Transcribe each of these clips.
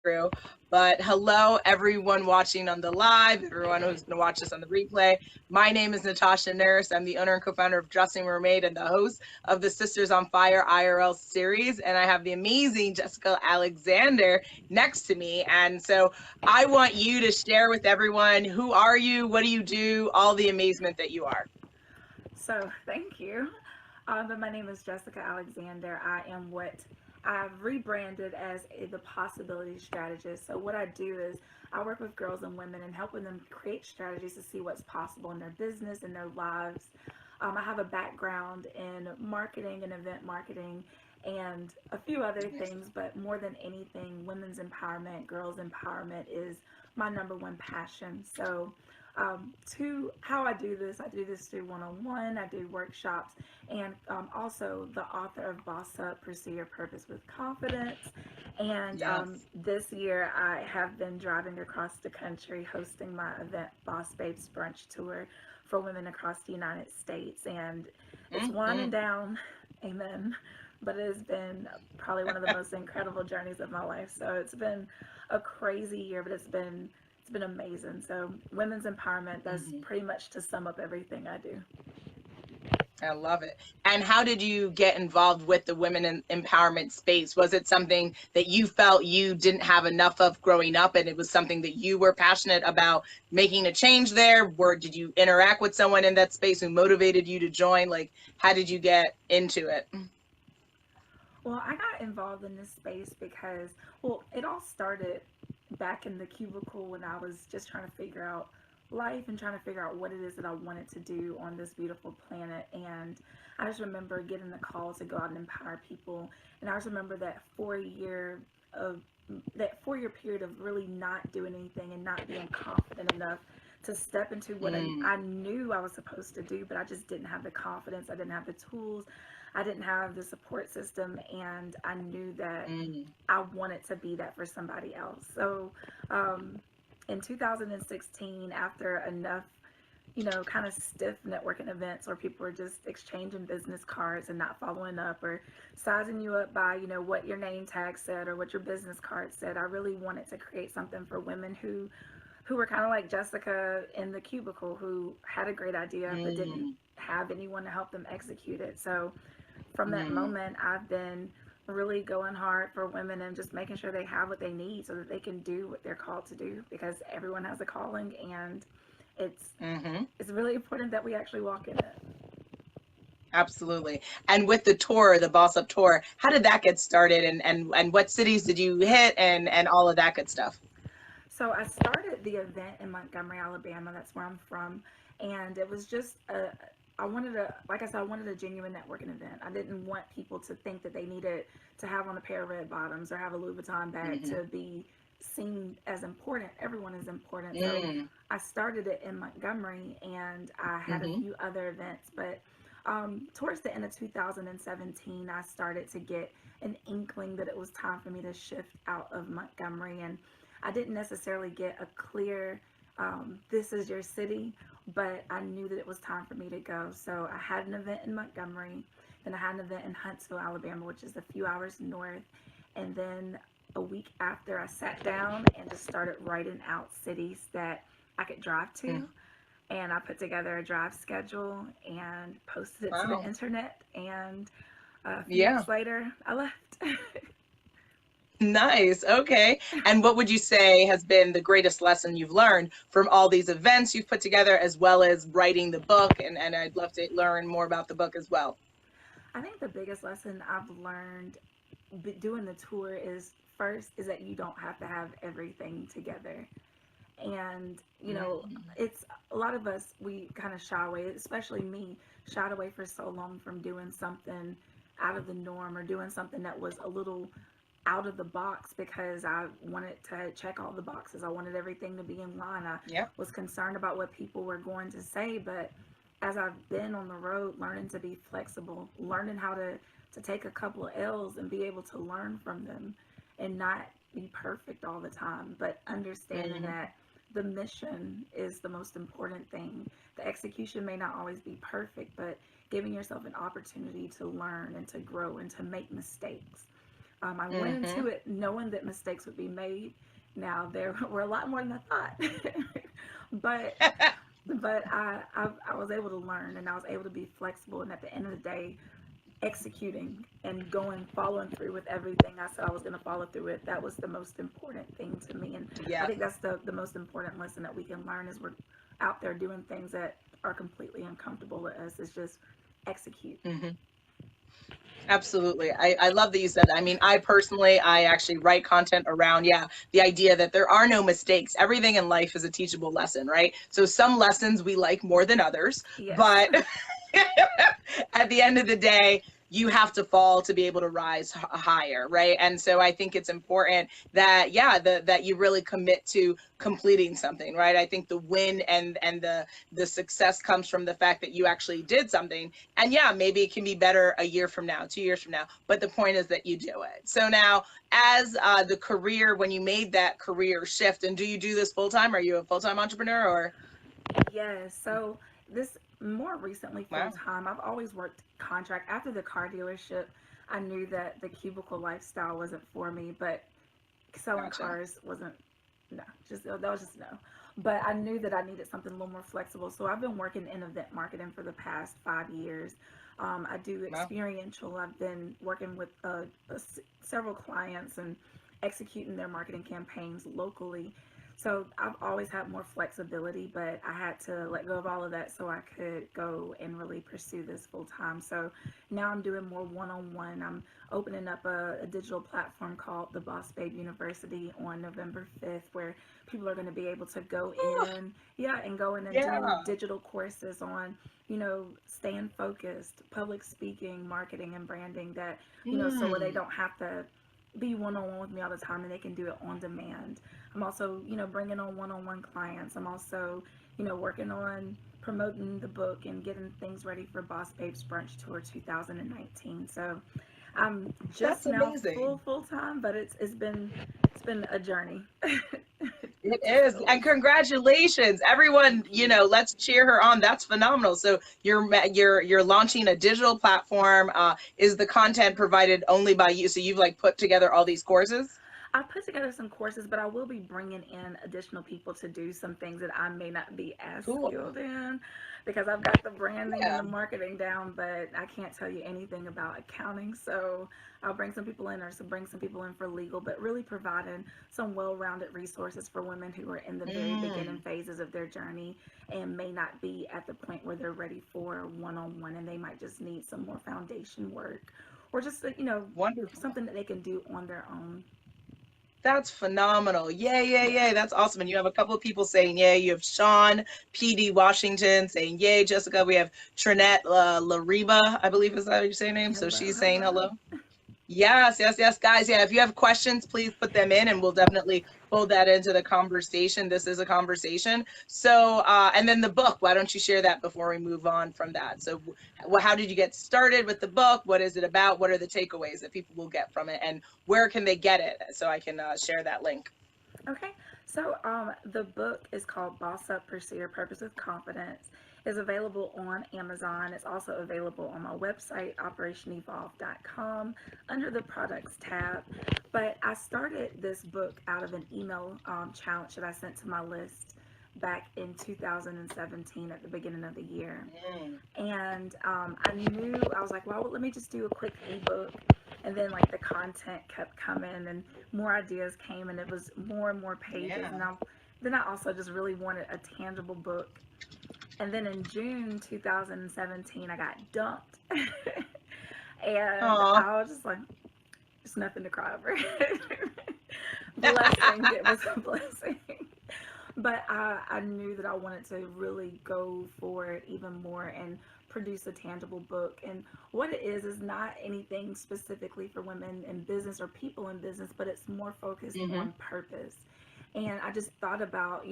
through. But hello, everyone watching on the live, everyone who's going to watch this on the replay. My name is Natasha Nurse. I'm the owner and co-founder of Dressing Mermaid and the host of the Sisters on Fire IRL series. And I have the amazing Jessica Alexander next to me. And so I want you to share with everyone, who are you? What do you do? All the amazement that you are. So, thank you. But my name is Jessica Alexander. I am what I've rebranded as the possibility strategist. So, what I do is I work with girls and women and helping them create strategies to see what's possible in their business and their lives. I have a background in marketing and event marketing and a few other things, but more than anything, women's empowerment, girls' empowerment is my number one passion. So, to how I do this through one-on-one, I do workshops, and also the author of Bossip, Pursue Your Purpose with Confidence. And Yes. this year I have been driving across the country hosting my event, Boss Babes Brunch Tour, for women across the United States. And it's winding Mm-hmm. down, amen. But it has been probably one of the most incredible journeys of my life. So it's been a crazy year, but it's been amazing. So women's empowerment, that's Mm-hmm. pretty much to sum up everything I do. I love it. And how did you get involved with the women in empowerment space? Was it something that you felt you didn't have enough of growing up and it was something that you were passionate about making a change there? Or did you interact with someone in that space who motivated you to join? Like, how did you get into it? Well, I got involved in this space because, well, it all started back in the cubicle when I was just trying to figure out life and trying to figure out what it is that I wanted to do on this beautiful planet. And I just remember getting the call to go out and empower people. And I just remember of that 4 year period of really not doing anything and not being confident enough to step into what Mm, I knew I was supposed to do, but I just didn't have the confidence. I didn't have the tools. I didn't have the support system, and I knew that mm, I wanted to be that for somebody else. So, um, in 2016, after enough, kind of stiff networking events where people were just exchanging business cards and not following up or sizing you up by, what your name tag said or what your business card said, I really wanted to create something for women who were kind of like Jessica in the cubicle, who had a great idea but didn't mm, have anyone to help them execute it. So from that mm, moment, I've been really going hard for women and just making sure they have what they need so that they can do what they're called to do, because everyone has a calling, and it's mm-hmm. it's really important that we actually walk in it. Absolutely. And with the tour, the Bossip Tour, how did that get started and what cities did you hit and all of that good stuff? So I started the event in Montgomery, Alabama. That's where I'm from, and it was just I wanted like I said, I wanted a genuine networking event. I didn't want people to think that they needed to have on a pair of red bottoms or have a Louis Vuitton bag Mm-hmm. to be seen as important. Everyone is important. So Mm, I started it in Montgomery, and I had a mm-hmm. few other events, but towards the end of 2017, I started to get an inkling that it was time for me to shift out of Montgomery. And I didn't necessarily get a clear, this is your city, but I knew that it was time for me to go. So I had an event in Montgomery, then I had an event in Huntsville, Alabama, which is a few hours north. And then a week after, I sat down and just started writing out cities that I could drive Mm. to. And I put together a drive schedule and posted it to the Wow. internet. And a few Yeah. weeks later, I left. Nice. Okay. And what would you say has been the greatest lesson you've learned from all these events you've put together, as well as writing the book? And I'd love to learn more about the book as well. I think the biggest lesson I've learned doing the tour is, first, is that you don't have to have everything together. And Mm, it's a lot of us, we kind of shy away, especially me, shied away for so long from doing something out of the norm or doing something that was a little out of the box, because I wanted to check all the boxes. I wanted everything to be in line. I yeah. was concerned about what people were going to say. But as I've been on the road, learning to be flexible, learning how to take a couple of L's and be able to learn from them and not be perfect all the time, but understanding Hmm. that the mission is the most important thing. The execution may not always be perfect, but giving yourself an opportunity to learn and to grow and to make mistakes. I went Mm-hmm. into it knowing that mistakes would be made. Now there were a lot more than I thought, but I was able to learn, and I was able to be flexible. And at the end of the day, executing and following through with everything I said I was going to follow through with, that was the most important thing to me. And I Yes. think that's the most important lesson that we can learn as we're out there doing things that are completely uncomfortable to us, is just execute. Mm-hmm. Absolutely. I love that you said that. I mean, I personally, I actually write content around, yeah, the idea that there are no mistakes. Everything in life is a teachable lesson, right? So some lessons we like more than others, Yes. but at the end of the day, you have to fall to be able to rise higher, right? And so I think it's important that, yeah, that you really commit to completing something, right? I think the win and the success comes from the fact that you actually did something. And yeah, maybe it can be better a year from now, 2 years from now, but the point is that you do it. So now, as the career, when you made that career shift, and do you do this full time? Are you a full time entrepreneur or? Yes. So this more recently full Wow, time. I've always worked contract. After the car dealership, I knew that the cubicle lifestyle wasn't for me, but selling gotcha. cars wasn't, no, just that was just no. But I knew that I needed something a little more flexible. So I've been working in event marketing for the past 5 years. I do Wow. experiential. I've been working with several clients and executing their marketing campaigns locally. So I've always had more flexibility, but I had to let go of all of that so I could go and really pursue this full time. So now I'm doing more one on one. I'm opening up a digital platform called the Boss Babe University on November 5th, where people are going to be able to go Ooh, in, yeah, and go in and do yeah. digital courses on, staying focused, public speaking, marketing, and branding, that, so where they Mm. don't have to be one on one with me all the time, and they can do it on demand. I'm also, bringing on one clients. I'm also, working on promoting the book and getting things ready for Boss Babes Brunch Tour 2019. So I'm just That's now amazing. full time, but it's been a journey, It to say is. the And least. congratulations, everyone. Thank You you. know, let's cheer her on. That's phenomenal. So you're launching a digital platform. Is the content provided only by you? So you've like put together all these courses? I put together some courses, but I will be bringing in additional people to do some things that I may not be as Cool. skilled in, because I've got the branding and Yeah. the marketing down, but I can't tell you anything about accounting. So I'll bring some people in, or bring some people in for legal, but really providing some well-rounded resources for women who are in the very beginning Mm, phases of their journey and may not be at the point where they're ready for one-on-one, and they might just need some more foundation work, or just wonderful. something that they can do on their own. That's phenomenal. Yay, yay, Yeah. yay. That's awesome. And you have a couple of people saying yay. You have Sean PD Washington saying yay. Jessica, we have Trinette Lariba, I believe is that how you say her name. So Hello, she's saying hello. hello. Yes, yes, yes, guys. Yeah, if you have questions, please put them in and we'll definitely fold that into the conversation. This is a conversation. So, and then the book, why don't you share that before we move on from that? So, how did you get started with the book? What is it about? What are the takeaways that people will get from it? And where can they get it? So I can share that link. Okay, so the book is called Boss Up, Pursue Your Purpose with Confidence. It's available on Amazon. It's also available on my website, operationevolve.com, under the products tab. But I started this book out of an email challenge that I sent to my list back in 2017 at the beginning of the year. Mm, And I knew, I was like, well, let me just do a quick ebook. And then like the content kept coming and more ideas came, and it was more and more pages. yeah. And then I also just really wanted a tangible book. And then in June 2017, I got dumped. And Oh, I was just like, there's nothing to cry over. Blessing, it was a blessing. But I knew that I wanted to really go for it even more and produce a tangible book. And what it is not anything specifically for women in business or people in business, but it's more focused hmm. on purpose. And I just thought about,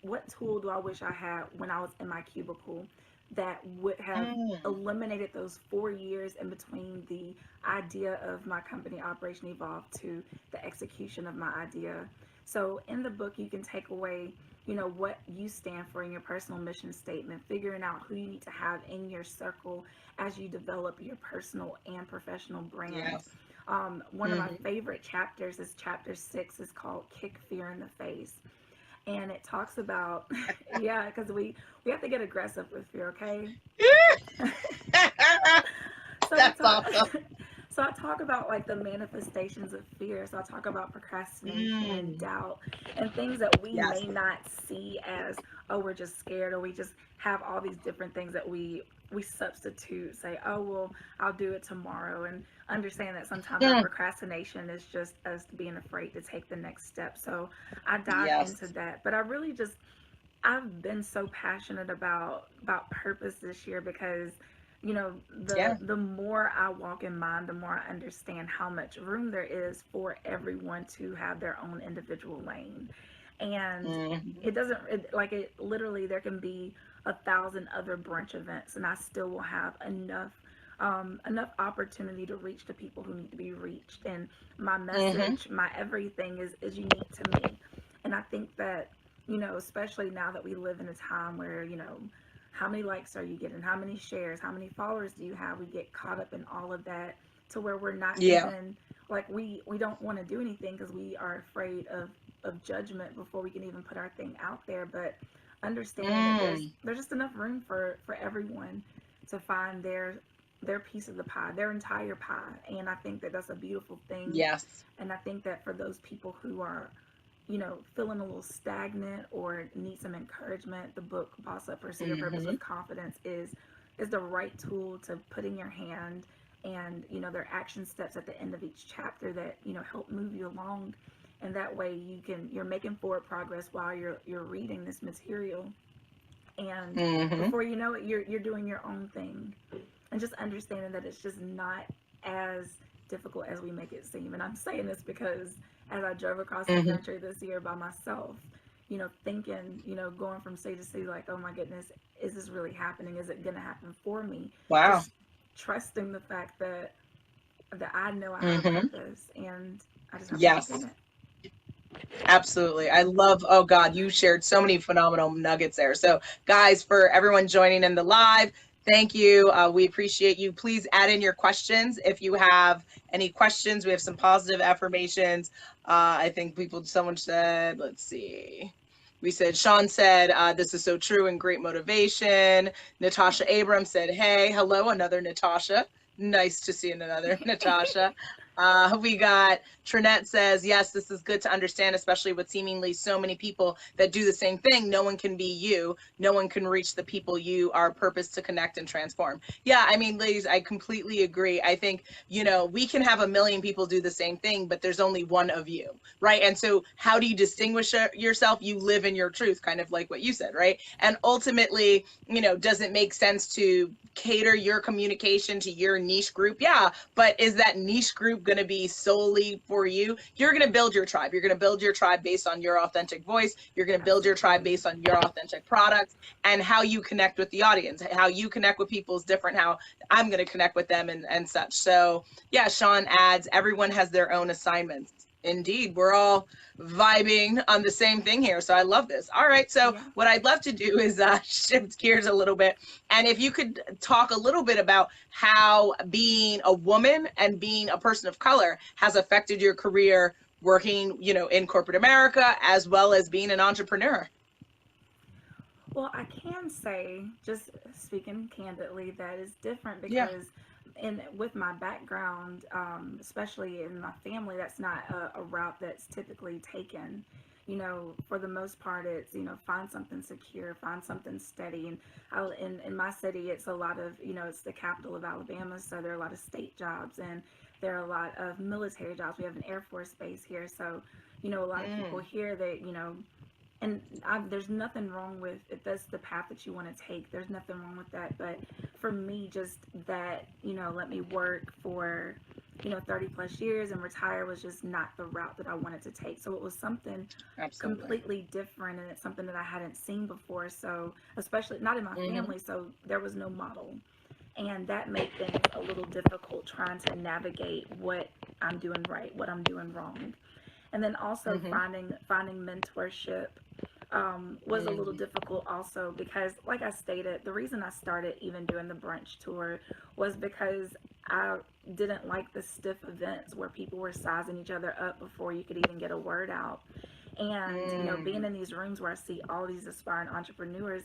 what tool do I wish I had when I was in my cubicle that would have Mm, eliminated those 4 years in between the idea of my company Operation Evolve to the execution of my idea. So in the book, you can take away, what you stand for in your personal mission statement, figuring out who you need to have in your circle as you develop your personal and professional brand. yes. One of my Mm-hmm. favorite chapters is chapter 6, is called Kick Fear in the Face. And it talks about, yeah, because we have to get aggressive with fear, okay? So we That's talk. awesome. So I talk about like the manifestations of fear. So I talk about procrastination and Mm. doubt and things that we Yes. may not see as, oh, we're just scared, or we just have all these different things that we substitute, say, oh well, I'll do it tomorrow, and understand that sometimes our Mm. procrastination is just us being afraid to take the next step. So I dive into Yes. that. But I really just, I've been so passionate about purpose this year, because Yeah. the more I walk in mine, the more I understand how much room there is for everyone to have their own individual lane. And Mm-hmm. like it literally, there can be 1,000 other brunch events, and I still will have enough opportunity to reach the people who need to be reached. And my Mm-hmm. message, my everything is unique to me. And I think that, especially now that we live in a time where, how many likes are you getting? How many shares? How many followers do you have? We get caught up in all of that, to where we're not Yeah. even, like, we don't want to do anything because we are afraid of judgment before we can even put our thing out there. But understanding that there's Mm. there's just enough room for everyone to find their piece of the pie, their entire pie. And I think that that's a beautiful thing. Yes. And I think that for those people who are, feeling a little stagnant or need some encouragement, the book Boss Up, Pursue Your Purpose Mm-hmm. with Confidence is the right tool to put in your hand. And there are action steps at the end of each chapter that help move you along. And that way you're making forward progress while you're reading this material. And Mm-hmm. before you know it, you're doing your own thing. And just understanding that it's just not as difficult as we make it seem. And I'm saying this because as I drove across the Mm-hmm. country this year by myself, thinking, going from city to city, like, oh my goodness, is this really happening? Is it going to happen for me? Wow. Just trusting the fact that I know I have a Mm-hmm. purpose, and I just have to walk in Yes. it. Absolutely. I love, oh God, you shared so many phenomenal nuggets there. So, guys, for everyone joining in the live, thank you. We appreciate you. Please add in your questions if you have any questions. We have some positive affirmations. I think someone said, let's see. We said, Sean said, this is so true and great motivation. Natasha Abrams said, hey, hello, another Natasha. Nice to see another Natasha. We got Trinette says, yes, this is good to understand, especially with seemingly so many people that do the same thing. No one can be you. No one can reach the people you are purposed to connect and transform. Yeah, I mean, ladies, I completely agree. I think, we can have a million people do the same thing, but there's only one of you, right? And so how do you distinguish yourself? You live in your truth, kind of like what you said, right? And ultimately, does it make sense to cater your communication to your niche group? Yeah, but is that niche group going to be solely for you? You're going to build your tribe. You're going to build your tribe based on your authentic voice. You're going to build your tribe Absolutely. based on your authentic products and how you connect with the audience. How you connect with people is different. How I'm going to connect with them and such. So, yeah, Sean adds, everyone has their own assignments. Indeed, we're all vibing on the same thing here. So I love this. All right. So, Yeah. what I'd love to do is shift gears a little bit. And if you could talk a little bit about how being a woman and being a person of color has affected your career working, in corporate America, as well as being an entrepreneur. Well, I can say, just speaking candidly, that is different Yeah. because, with my background, especially in my family, that's not a route that's typically taken. For the most part, it's, find something secure, find something steady. And in my city, it's a lot of, it's the capital of Alabama, so there are a lot of state jobs, and there are a lot of military jobs. We have an Air Force base here, so a lot of people Mm. here that and there's nothing wrong with, if that's the path that you want to take, there's nothing wrong with that. But for me, just that, let me work for 30 plus years and retire was just not the route that I wanted to take. So it was something Absolutely. completely different, and it's something that I hadn't seen before, so especially not in my Mm-hmm. family, so there was no model. And that made things a little difficult trying to navigate what I'm doing right, what I'm doing wrong. And then also Mm-hmm. finding mentorship was a little Mm-hmm. difficult also, because, like I stated, the reason I started even doing the brunch tour was because I didn't like the stiff events where people were sizing each other up before you could even get a word out. And, being in these rooms where I see all these aspiring entrepreneurs,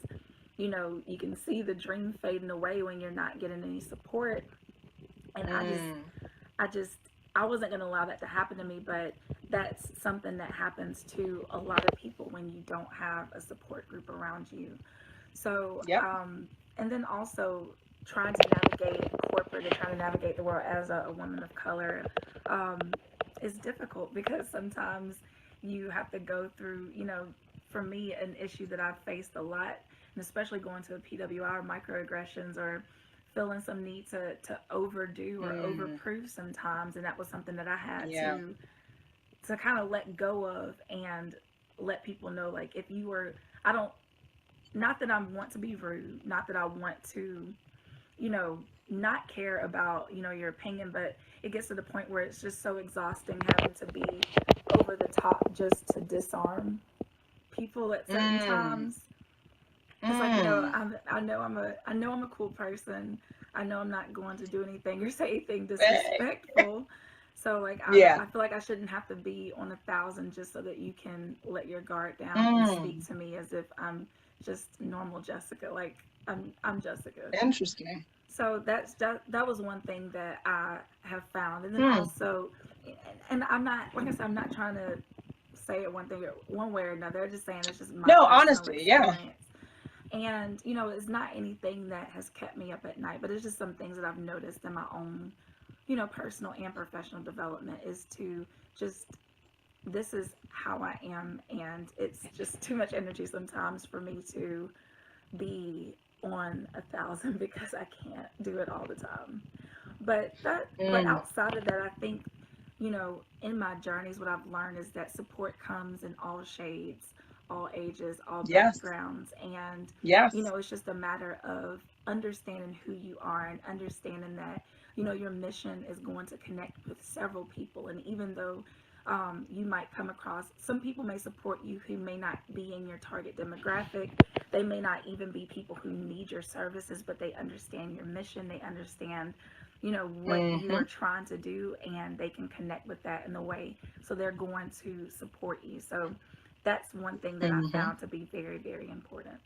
you can see the dream fading away when you're not getting any support. And I wasn't going to allow that to happen to me, but that's something that happens to a lot of people when you don't have a support group around you. So, Yep. And then also trying to navigate corporate and trying to navigate the world as a woman of color is difficult, because sometimes you have to go through, for me, an issue that I've faced a lot, and especially going to a PWI or microaggressions, or feeling some need to overdo or overprove sometimes. And that was something that I had to kind of let go of, and let people know, like, if you were, I don't, not that I want to be rude, not that I want to, not care about, your opinion, but it gets to the point where it's just so exhausting having to be over the top just to disarm people at certain times. It's like, I know I'm a cool person. I know I'm not going to do anything or say anything disrespectful. So, like, I feel like I shouldn't have to be on 1,000 just so that you can let your guard down and speak to me as if I'm just normal Jessica. Like, I'm Jessica. Interesting. So that was one thing that I have found. And then also, and I'm not, like I said, I'm not trying to say it one way or another. I'm just saying it's just my honestly, experience. And, it's not anything that has kept me up at night, but it's just some things that I've noticed in my own, personal and professional development, is to just, this is how I am. And it's just too much energy sometimes for me to be on 1,000, because I can't do it all the time. But outside of that, I think, in my journeys, what I've learned is that support comes in all shades, all ages, all backgrounds. And, it's just a matter of understanding who you are, and understanding that, your mission is going to connect with several people. And even though you might come across, some people may support you who may not be in your target demographic. They may not even be people who need your services, but they understand your mission. They understand, what you are trying to do, and they can connect with that in a way. So they're going to support you. So that's one thing that I found to be very, very important.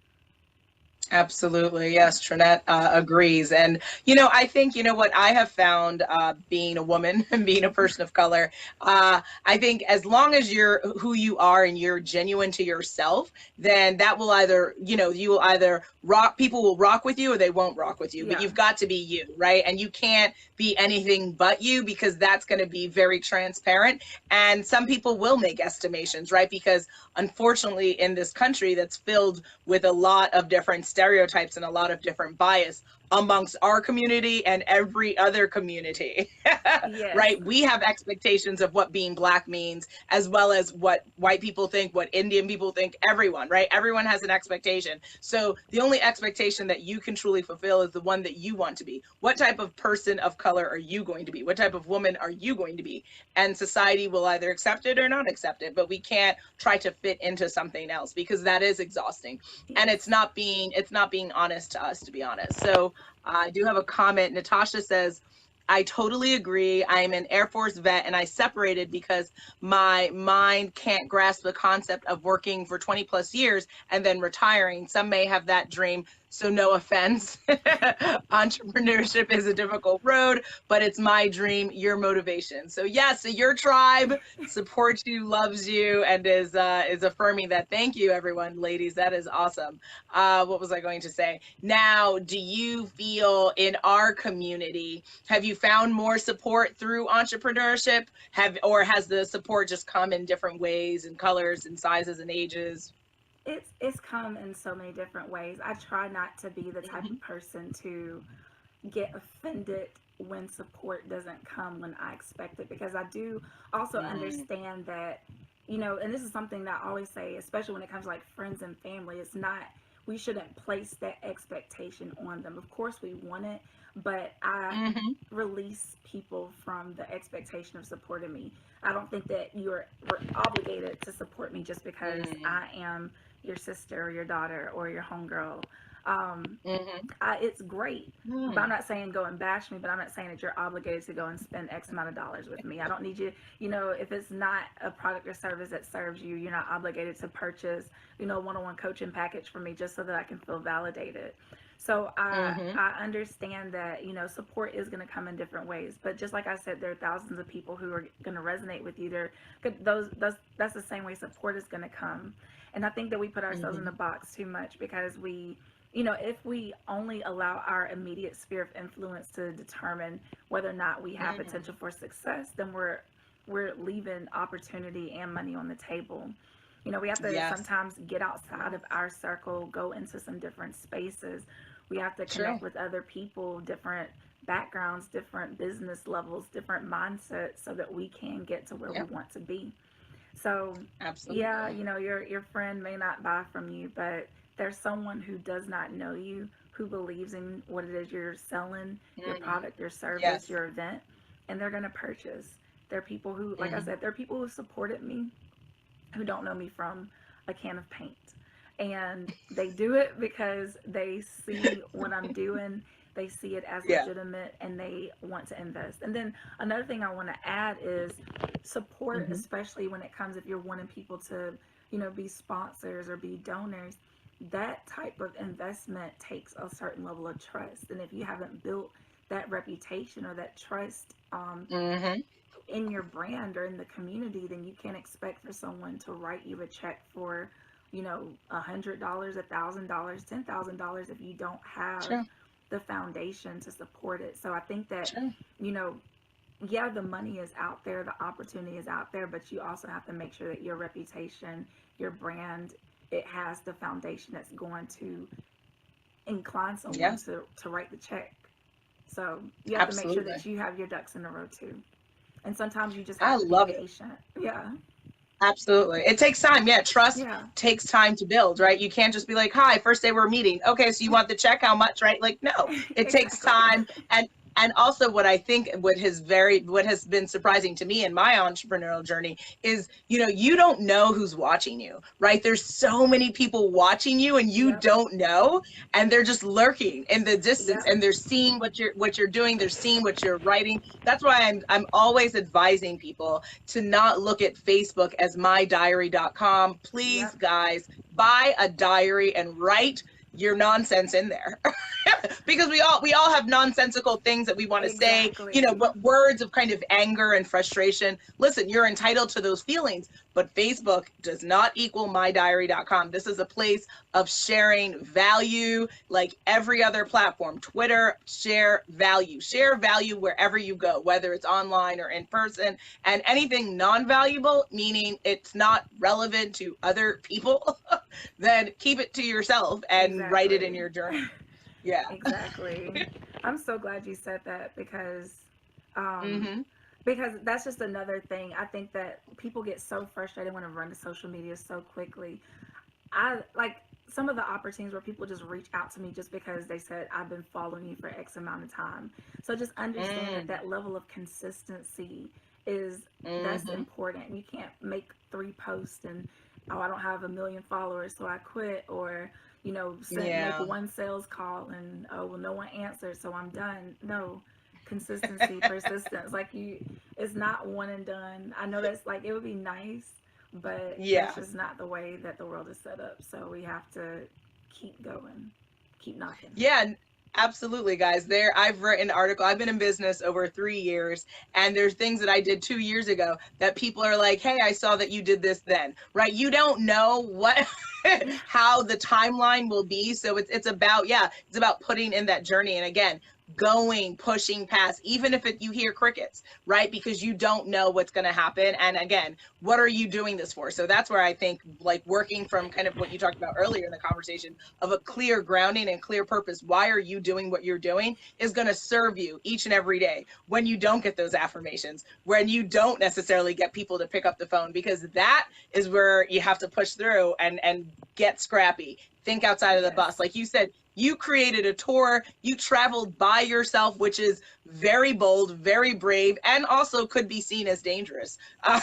Absolutely. Yes, Trinette agrees. And, I think, what I have found being a woman and being a person of color, I think as long as you're who you are and you're genuine to yourself, then that will either, you will either rock, people will rock with you or they won't rock with you. But you've got to be you, right? And you can't be anything but you, because that's going to be very transparent. And some people will make estimations, right? Because unfortunately, in this country that's filled with a lot of different stereotypes and a lot of different bias amongst our community and every other community, right? We have expectations of what being Black means, as well as what white people think, what Indian people think, everyone, right? Everyone has an expectation. So the only expectation that you can truly fulfill is the one that you want to be. What type of person of color are you going to be? What type of woman are you going to be? And society will either accept it or not accept it, but we can't try to fit into something else, because that is exhausting. And it's not being honest to us, to be honest. So I do have a comment. Natasha says, I totally agree. I'm an Air Force vet, and I separated because my mind can't grasp the concept of working for 20 plus years and then retiring. Some may have that dream, so no offense. Entrepreneurship is a difficult road, but it's my dream, your motivation. So yes, so your tribe supports you, loves you, and is affirming that. Thank you, everyone, ladies. That is awesome. What was I going to say? Now, do you feel in our community, have you found more support through entrepreneurship? Or has the support just come in different ways and colors and sizes and ages? It's come in so many different ways. I try not to be the type of person to get offended when support doesn't come when I expect it, because I do also understand that, and this is something that I always say, especially when it comes to like friends and family, it's not, we shouldn't place that expectation on them. Of course we want it, but I release people from the expectation of supporting me. I don't think that you're obligated to support me just because I am your sister or your daughter or your homegirl. Mm-hmm. It's great, but I'm not saying go and bash me, but I'm not saying that you're obligated to go and spend X amount of dollars with me. I don't need you, if it's not a product or service that serves you, you're not obligated to purchase, one-on-one coaching package for me just so that I can feel validated. So Mm-hmm. I understand that, support is going to come in different ways, but just like I said, there are thousands of people who are going to resonate with you. That's the same way support is going to come. And I think that we put ourselves in Mm-hmm. the box too much because if we only allow our immediate sphere of influence to determine whether or not we have Mm-hmm. potential for success, then we're leaving opportunity and money on the table. We have to Yes. sometimes get outside Yes. of our circle, go into some different spaces. We have to True. connect with other people, different backgrounds, different business levels, different mindsets, so that we can get to where we Yep. want to be. So, yeah, Absolutely. your friend may not buy from you, but there's someone who does not know you who believes in what it is you're selling, your Mm-hmm. product, your service, Yes. your event, and they're going to purchase. There are people who, like I Mm-hmm. said, there are people who supported me who don't know me from a can of paint. And they do it because they see what I'm doing, they see it as Yeah. legitimate, and they want to invest. And then another thing I want to add is support, Mm-hmm. especially when it comes if you're wanting people to, be sponsors or be donors. That type of investment takes a certain level of trust. And if you haven't built that reputation or that trust Mm-hmm. in your brand or in the community, then you can't expect for someone to write you a check for, $100, $1,000, $10,000 if you don't have True. the foundation to support it. So I think that, True. you know, yeah, the money is out there, the opportunity is out there, but you also have to make sure that your reputation, your brand, it has the foundation that's going to incline someone Yeah. to write the check. So you have to make sure that Absolutely. you have your ducks in a row too. And sometimes you just I have to be love it. patient. Yeah. Absolutely. It takes time. Yeah. Trust Yeah. takes time to build, right? You can't just be like, hi, first day we're meeting. Okay, so you want the check? How much, right? Like, no, it takes Exactly. time. And also what I think what has been surprising to me in my entrepreneurial journey is, you don't know who's watching you, right? There's so many people watching you and you Yep. don't know, and they're just lurking in the distance, Yep. and they're seeing what you're doing, they're seeing what you're writing. That's why I'm always advising people to not look at Facebook as mydiary.com. Please, Yep. guys, buy a diary and write your nonsense in there. Because we all have nonsensical things that we want to say, Exactly. but words of kind of anger and frustration. Listen, you're entitled to those feelings, but Facebook does not equal mydiary.com. This is a place of sharing value, like every other platform. Twitter, share value wherever you go, whether it's online or in person. And anything non-valuable, meaning it's not relevant to other people, then keep it to yourself and write it in Exactly. your journal. Yeah. Exactly. I'm so glad you said that um Mm-hmm. because that's just another thing. I think that people get so frustrated when they run to social media so quickly. I like some of the opportunities where people just reach out to me just because they said I've been following you for X amount of time. So just understand that Mm. that level of consistency is that's Mm-hmm. important. You can't make 3 posts and I don't have a million followers so I quit, or make Yeah. one sales call and oh well no one answered so I'm done. No, consistency, persistence. Like it's not one and done. I know that's like it would be nice, but that's Yeah. just not the way that the world is set up. So we have to keep going, keep knocking. Yeah. Absolutely, guys. I've written an article. I've been in business over 3 years, and there's things that I did 2 years ago that people are like, "Hey, I saw that you did this then." Right? You don't know what, how the timeline will be. So it's about, yeah, it's about putting in that journey. And again, going, pushing past, even if you hear crickets, right? Because you don't know what's going to happen. And again, what are you doing this for? So that's where I think, like, working from kind of what you talked about earlier in the conversation of a clear grounding and clear purpose. Why are you doing what you're doing is going to serve you each and every day when you don't get those affirmations, when you don't necessarily get people to pick up the phone, because that is where you have to push through and get scrappy. Think outside of the Yes. bus. Like you said, you created a tour, you traveled by yourself, which is very bold, very brave, and also could be seen as dangerous, uh,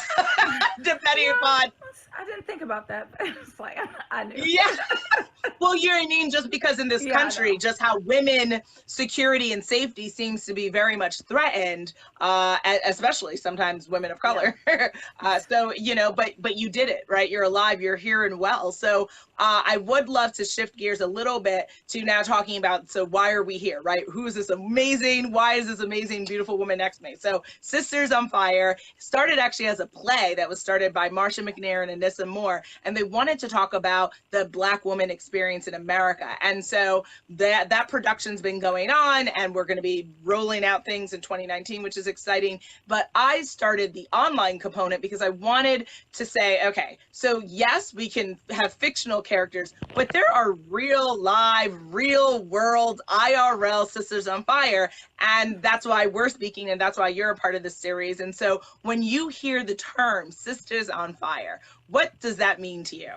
depending Yeah. upon I didn't think about that, but it's like I knew. Yeah. Well, you know what I mean? Just because in this Yeah, I country, know. just how women security and safety seems to be very much threatened, especially sometimes women of Yeah. color. So, you know, but you did it, right? You're alive, you're here and well. So I would love to shift gears a little bit to now talking about, so why are we here, right? Who is this amazing, why is this amazing, beautiful woman next to me? So Sisters on Fire started actually as a play that was started by Marcia McNair and Anissa Moore, and they wanted to talk about the Black woman experience in America. And so that production's been going on, and we're going to be rolling out things in 2019, which is exciting. But I started the online component because I wanted to say, okay, so yes, we can have fictional characters, but there are real live, real world IRL Sisters on Fire. And that's why we're speaking, and that's why you're a part of this series. And so when you hear the term Sisters on Fire, what does that mean to you?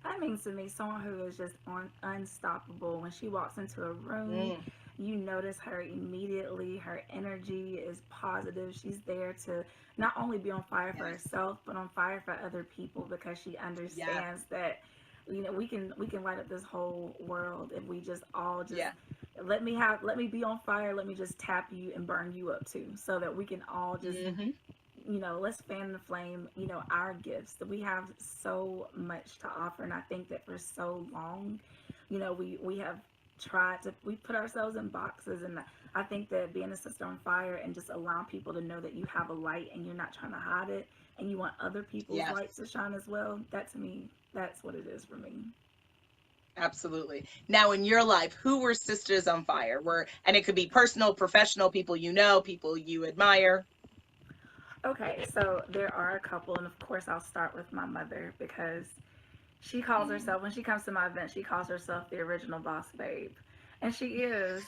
That means to me someone who is just unstoppable. When she walks into a room, Mm, you notice her immediately. Her energy is positive. She's there to not only be on fire for yes, herself, but on fire for other people because she yes, understands that we can light up this whole world if we just all just yeah. let me be on fire. Let me just tap you and burn you up too, so that we can all just Mm-hmm. let's fan the flame, our gifts. That we have so much to offer. And I think that for so long, we have tried to, we put ourselves in boxes. And I think that being a sister on fire and just allowing people to know that you have a light and you're not trying to hide it and you want other people's Yes. lights to shine as well, that to me, that's what it is for me. Absolutely. Now, in your life, who were Sisters on Fire? And it could be personal, professional, people you know, people you admire. Okay, so there are a couple, and of course, I'll start with my mother because she calls Mm. herself, when she comes to my event, she calls herself the original boss babe. And she is.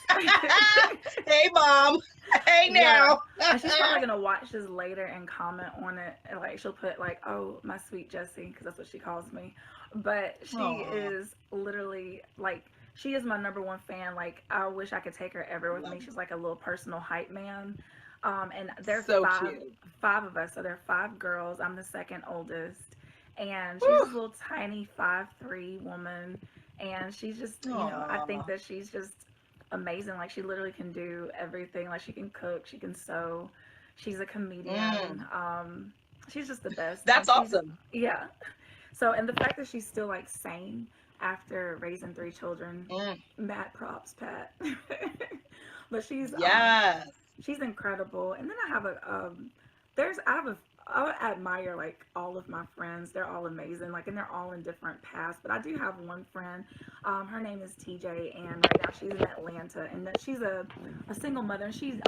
Hey, mom. Hey, Yeah. now. And she's probably going to watch this later and comment on it. And like, she'll put, like, oh, my sweet Jessie, because that's what she calls me. But she Aw, is literally, like, she is my number one fan. Like, I wish I could take her ever with love me. it. She's like a little personal hype man. And there are So five, cute. five of us. So there are five girls. I'm the second oldest. And she's Whew. this little tiny 5'3" woman. And she's just, I think Aw. that she's just amazing. Like she literally can do everything. Like she can cook, she can sew. She's a comedian. Mm. She's just the best. And That's she's, awesome. yeah. So, and the fact that she's still like sane after raising three children, Mm. mad props, Pat. But Yes. she's incredible. And then I have there's I have a I admire like all of my friends. They're all amazing. Like, and they're all in different paths. But I do have one friend. Her name is TJ, and right now she's in Atlanta, and that she's a single mother. And she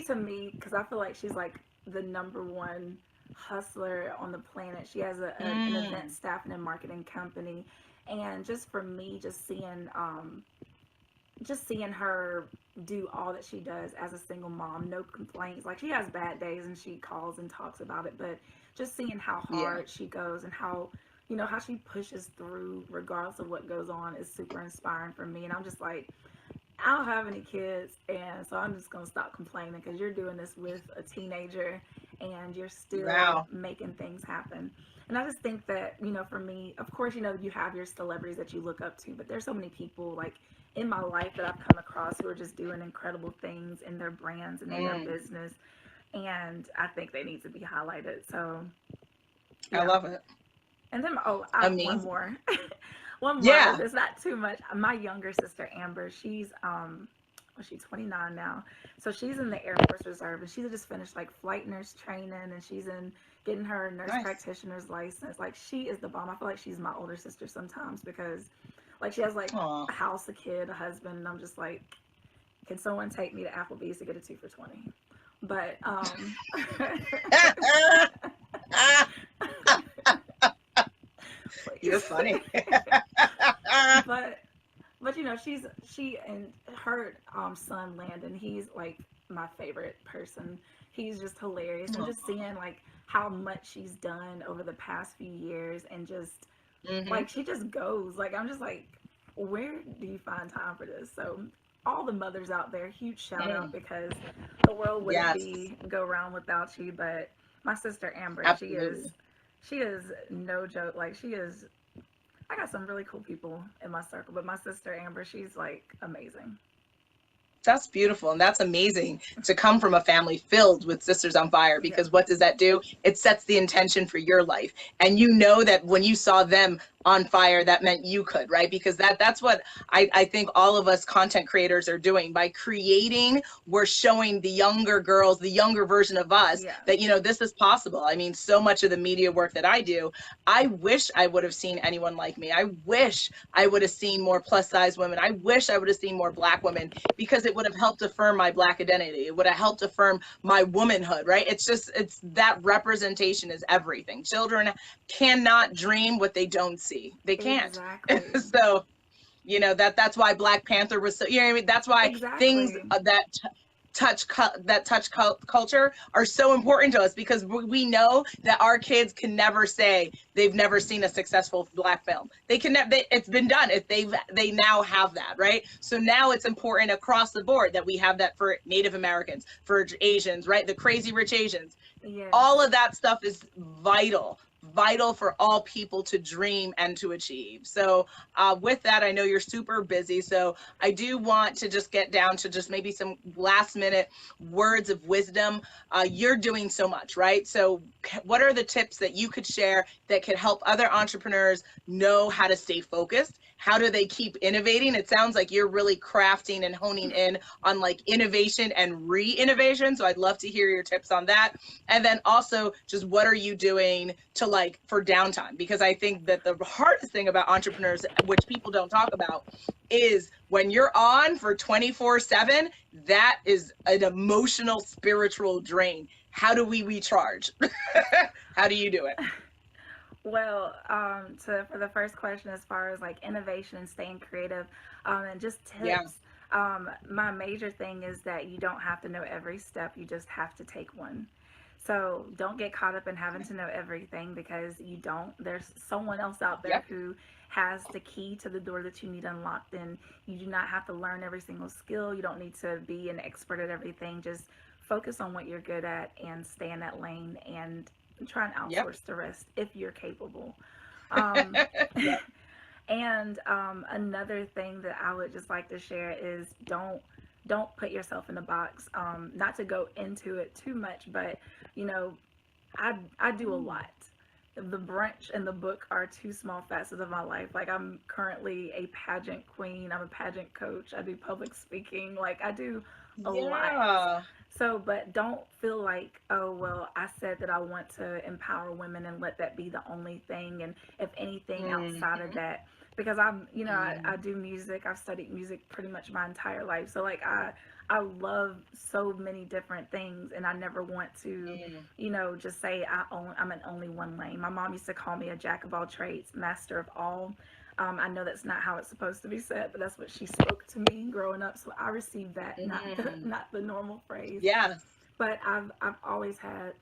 to me, because I feel like she's like the number one hustler on the planet. She has an event Mm. staffing and marketing company, and just for me, just seeing her do all that she does as a single mom, no complaints. Like she has bad days and she calls and talks about it, but just seeing how Yeah. hard she goes and how how she pushes through regardless of what goes on is super inspiring for me. And I'm just like, I don't have any kids, and so I'm just gonna stop complaining because you're doing this with a teenager and you're still Wow. making things happen. And I just think that, for me, of course, you have your celebrities that you look up to, but there's so many people like in my life that I've come across who are just doing incredible things in their brands and in their Mm. business. And I think they need to be highlighted. So, I yeah. love it. And then, oh, I have one Amazing. more. One more. Yeah. It's not too much. My younger sister, Amber, she's 29 now. So she's in the Air Force Reserve, and she's just finished like flight nurse training, and she's in getting her nurse Nice. practitioner's license. Like she is the bomb. I feel like she's my older sister sometimes because like she has like Aw. a house, a kid, a husband, and I'm just like, can someone take me to Applebee's to get a 2 for $20? But You're please. funny. but she and her son Landon, he's like my favorite person. He's just hilarious, and just Aw. seeing like how much she's done over the past few years, and just Hmm. like she just goes, like I'm just like, where do you find time for this? So all the mothers out there, huge shout out, Mm. because the world wouldn't Yes. be go round without you. But my sister Amber, she is Absolutely. she is no joke. Like she is. I got some really cool people in my circle, but my sister Amber, she's like amazing. That's beautiful. And that's amazing to come from a family filled with Sisters on Fire, Yeah. because what does that do? It sets the intention for your life. And you know that when you saw them on fire, that meant you could, right? Because that's what I think all of us content creators are doing. By creating, we're showing the younger girls, the younger version of us, Yeah. that, you know, this is possible. I mean, so much of the media work that I do, I wish I would have seen anyone like me. I wish I would have seen more plus size women. I wish I would have seen more Black women, because it would have helped affirm my Black identity. It would have helped affirm my womanhood, right? It's just, it's that representation is everything. Children cannot dream what they don't see. They can't. Exactly. So, you know, that's why Black Panther was so, you know what I mean? That's why things Exactly. that touch culture are so important to us, because we know that our kids can never say they've never seen a successful Black film. They can never, it's been done. If they now have that, right? So now it's important across the board that we have that for Native Americans, for Asians, right? The Crazy Rich Asians. Yes. All of that stuff is vital for all people to dream and to achieve. So with that, I know you're super busy, so I do want to just get down to just maybe some last minute words of wisdom. You're doing so much, right? So what are the tips that you could share that could help other entrepreneurs know how to stay focused? How do they keep innovating? It sounds like you're really crafting and honing in on like innovation and re-innovation. So I'd love to hear your tips on that. And then also just what are you doing to like for downtime? Because I think that the hardest thing about entrepreneurs, which people don't talk about, is when you're on for 24/7, that is an emotional, spiritual drain. How do we recharge? How do you do it? Well, for the first question, as far as like innovation and staying creative, and just Yeah. tips, my major thing is that you don't have to know every step. You just have to take one. So don't get caught up in having to know everything, because you don't. There's someone else out there Yep. who has the key to the door that you need unlocked, and you do not have to learn every single skill. You don't need to be an expert at everything. Just focus on what you're good at and stay in that lane, and try and Yep. outsource the rest if you're capable. Um, Yep. and another thing that I would just like to share is don't put yourself in a box. Not to go into it too much, but you know, I do a lot. The brunch and the book are two small facets of my life. Like I'm currently a pageant queen. I'm a pageant coach. I do public speaking. Like I do a lot. Yeah. So, but don't feel like, oh, well, I said that I want to empower women and let that be the only thing. And if anything outside of Mhm. that, because I'm, I Mhm. do music. I've studied music pretty much my entire life. So, like, I love so many different things, and I never want to, Mhm. just say I'm an only one lane. My mom used to call me a jack of all trades, master of all. I know that's not how it's supposed to be said, but that's what she spoke to me growing up. So I received that, not the Mhm. not the normal phrase. Yes. But I've always had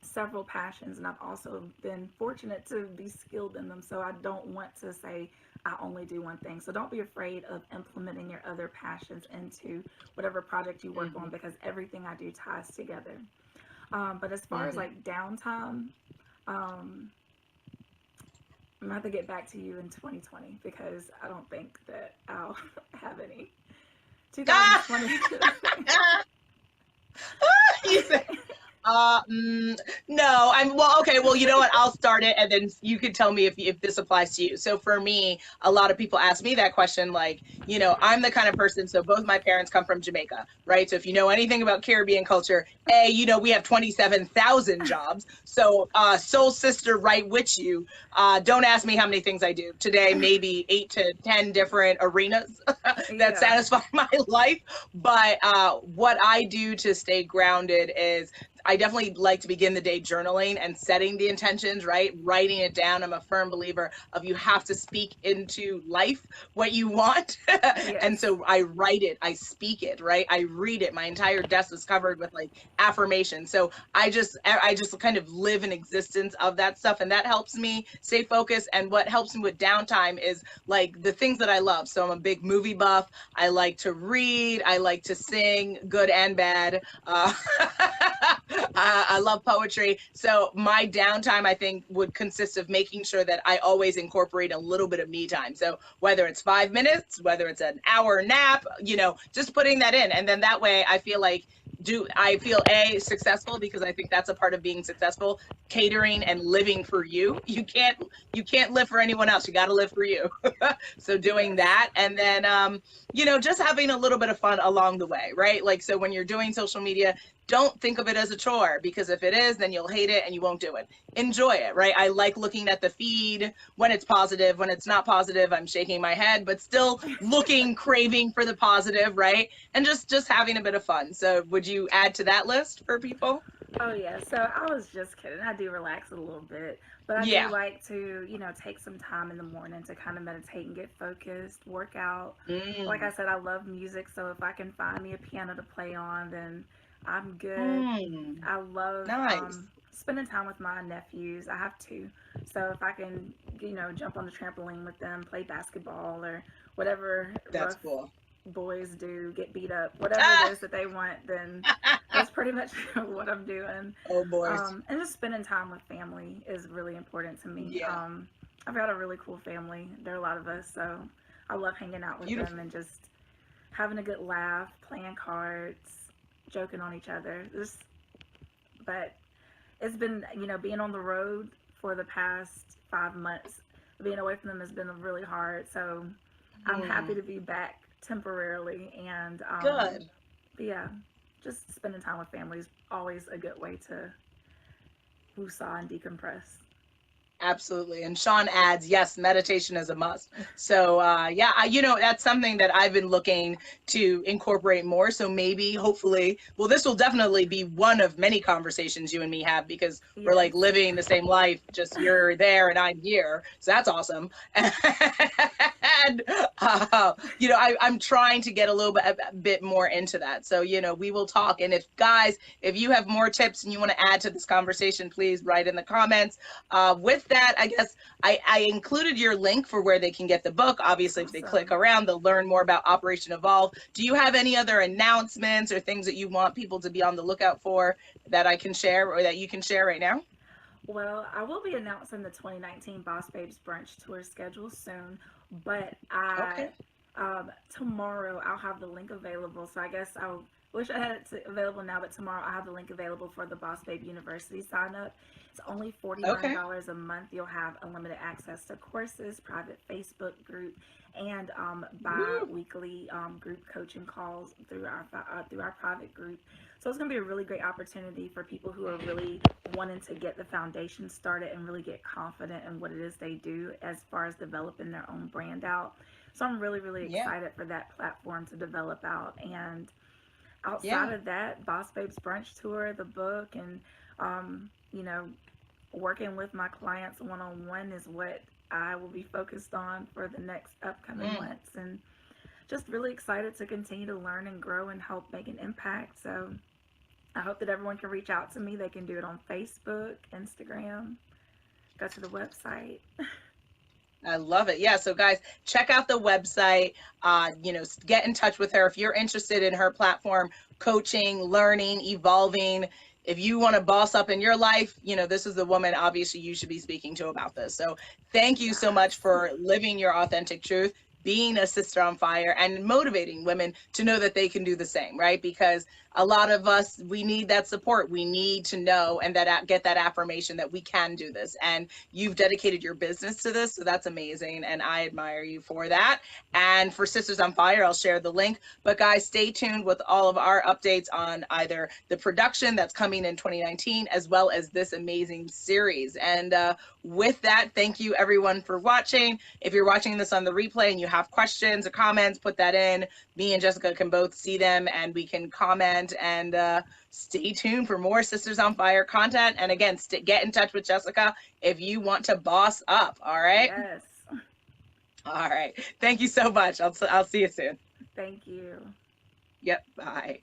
several passions, and I've also been fortunate to be skilled in them. So I don't want to say I only do one thing. So don't be afraid of implementing your other passions into whatever project you work on, Mhm. because everything I do ties together. But as far as Mhm. like downtime, um, I'm gonna have to get back to you in 2020, because I don't think that I'll have any. 2020. You said no, I'm well, okay. Well, you know what? I'll start it and then you can tell me if this applies to you. So for me, a lot of people ask me that question, like, you know, I'm the kind of person, so both my parents come from Jamaica, right? So if you know anything about Caribbean culture, you know, we have 27,000 jobs. So soul sister right with you. Don't ask me how many things I do. Today, maybe 8 to 10 different arenas that Yeah. satisfy my life. But what I do to stay grounded is I definitely like to begin the day journaling and setting the intentions, right? Writing it down. I'm a firm believer of you have to speak into life what you want. And Yes. so I write it, I speak it, right? I read it. My entire desk is covered with like affirmation. So I just kind of live in existence of that stuff, and that helps me stay focused. And what helps me with downtime is like the things that I love. So I'm a big movie buff. I like to read, I like to sing, good and bad. I love poetry. So my downtime, I think, would consist of making sure that I always incorporate a little bit of me time. So whether it's 5 minutes, whether it's an hour nap, just putting that in. And then that way I feel like I feel successful, because I think that's a part of being successful, catering and living for you. You can't live for anyone else. You got to live for you. So doing Yes. that, and then just having a little bit of fun along the way, right? Like, so when you're doing social media, don't think of it as a chore, because if it is, then you'll hate it and you won't do it. Enjoy it, right? I like looking at the feed when it's positive. When it's not positive, I'm shaking my head, but still looking, craving for the positive, right? And just having a bit of fun. So would you add to that list for people? Oh yeah, so I was just kidding. I do relax a little bit, but I do Yeah. like to, take some time in the morning to kind of meditate and get focused, work out. Like I Mm. said, I love music, so if I can find me a piano to play on, then I'm good. Mm. I love Nice. spending time with my nephews. I have two, so if I can, jump on the trampoline with them, play basketball or whatever That's rough cool. boys do, get beat up, whatever it Ah! is that they want, then that's pretty much what I'm doing. Oh, boys. And just spending time with family is really important to me. Yeah. I've got a really cool family. There are a lot of us, so I love hanging out with them Beautiful. and just having a good laugh, playing cards, joking on each other. But it's been, being on the road for the past 5 months. Being away from them has been really hard. So I'm happy Mm. to be back temporarily. And Good. yeah, just spending time with family is always a good way to woosah and decompress. Absolutely. And Sean adds, yes, meditation is a must. So, yeah, that's something that I've been looking to incorporate more. So maybe, hopefully, well, this will definitely be one of many conversations you and me have, because we're Yes. like living the same life, just you're there and I'm here. So that's awesome. And, I'm trying to get a bit more into that. So, we will talk. And if you have more tips and you want to add to this conversation, please write in the comments. With that, I guess I included your link for where they can get the book. Obviously, if they click Awesome. around, they'll learn more about Operation Evolve. Do you have any other announcements or things that you want people to be on the lookout for that I can share, or that you can share right now? Well, I will be announcing the 2019 Boss Babes Brunch Tour schedule soon, but I Okay. tomorrow I'll have the link available. So I guess I wish I had it available now, but tomorrow I have the link available for the Boss Babe University sign up. It's only Okay. $49 a month. You'll have unlimited access to courses, private Facebook group, and Woo. bi-weekly group coaching calls through our private group. So it's going to be a really great opportunity for people who are really wanting to get the foundation started and really get confident in what it is they do as far as developing their own brand out. So I'm really, really Yeah. excited for that platform to develop out. And outside Yeah. of that, Boss Babes Brunch Tour, the book, and you know, working with my clients one on one is what I will be focused on for the next upcoming Mm. months. And just really excited to continue to learn and grow and help make an impact. So I hope that everyone can reach out to me. They can do it on Facebook, Instagram, go to the website. I love it. Yeah. So guys, check out the website. Get in touch with her if you're interested in her platform, coaching, learning, evolving. If you want to boss up in your life, this is the woman obviously you should be speaking to about this. So thank you so much Yes. for living your authentic truth, being a sister on fire, and motivating women to know that they can do the same, right? Because a lot of us, we need that support. We need to know and get that affirmation that we can do this. And you've dedicated your business to this, so that's amazing, and I admire you for that. And for Sisters on Fire, I'll share the link. But guys, stay tuned with all of our updates on either the production that's coming in 2019, as well as this amazing series. And with that, thank you everyone for watching. If you're watching this on the replay and you have questions or comments, put that in. Me and Jessica can both see them and we can comment. And stay tuned for more Sisters on Fire content. And again, get in touch with Jessica if you want to boss up. All right. Yes. All right. Thank you so much. I'll see you soon. Thank you. Yep. Bye.